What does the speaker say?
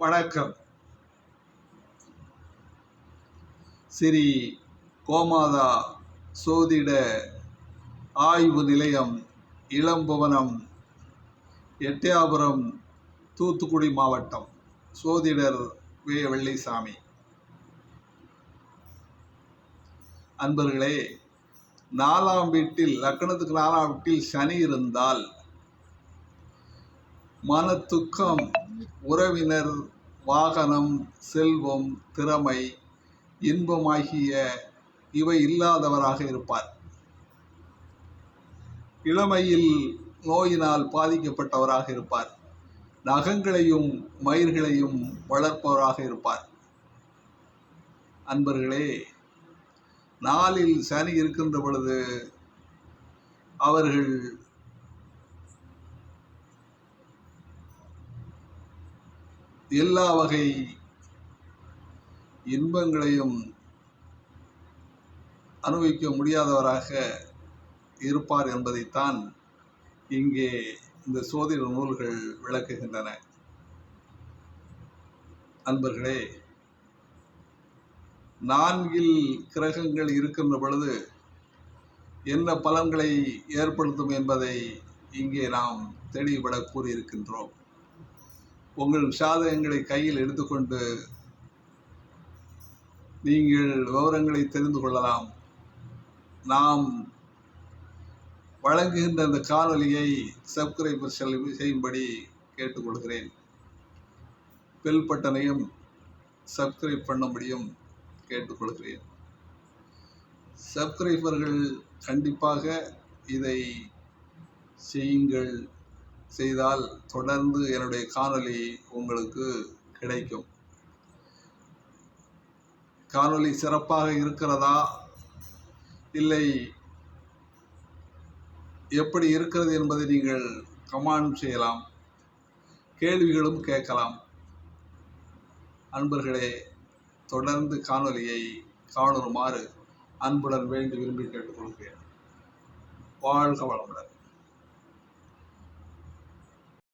வணக்கம். ஸ்ரீ கோமாதா சோதிட ஆய்வு நிலையம், இளம்புவனம், எட்டயாபுரம், தூத்துக்குடி மாவட்டம். சோதிடர் வே. வெள்ளைசாமி. அன்பர்களே, 4ஆம் வீட்டில், லக்னத்துக்கு 4ஆம் வீட்டில் சனி இருந்தால் மனத்துக்கம், உறவினர், வாகனம், செல்வம், திறமை, இன்பமாகிய இவை இல்லாதவராக இருப்பார். இளமையில் நோயினால் பாதிக்கப்பட்டவராக இருப்பார். நகங்களையும் மயிர்களையும் வளர்ப்பவராக இருப்பார். அன்பர்களே, 4இல் சனி இருக்கின்ற பொழுது அவர்கள் எல்லா வகை இன்பங்களையும் அனுபவிக்க முடியாதவராக இருப்பார் என்பதைத்தான் இங்கே இந்த சோதிட நூல்கள் விளக்குகின்றன. அன்பர்களே, 4இல் கிரகங்கள் இருக்கின்ற பொழுது என்ன பலன்களை ஏற்படுத்தும் என்பதை இங்கே நாம் தெளிவுபட கூறியிருக்கின்றோம். உங்கள் சாதகங்களை கையில் எடுத்துக்கொண்டு நீங்கள் விவரங்களை தெரிந்து கொள்ளலாம். நாம் வழங்குகின்ற அந்த காணொலியை சப்ஸ்கிரைப் செய்யும்படி கேட்டுக்கொள்கிறேன். பெல் பட்டனையும் சப்ஸ்கிரைப் பண்ணும்படியும் கேட்டுக்கொள்கிறேன். சப்ஸ்கிரைபர்கள் கண்டிப்பாக இதை செய்யுங்கள். செய்தால் தொடர்ந்து என்னுடைய காணொலி உங்களுக்கு கிடைக்கும். காணொலி சிறப்பாக இருக்கிறதா, இல்லை எப்படி இருக்கிறது என்பதை நீங்கள் கமெண்ட் செய்யலாம். கேள்விகளும் கேட்கலாம். அன்பர்களே, தொடர்ந்து காணொலியை காணுமாறு அன்புடன் வேண்டி விரும்பி கேட்டுக்கொள்கிறேன். வாழ்க வளமுடன்.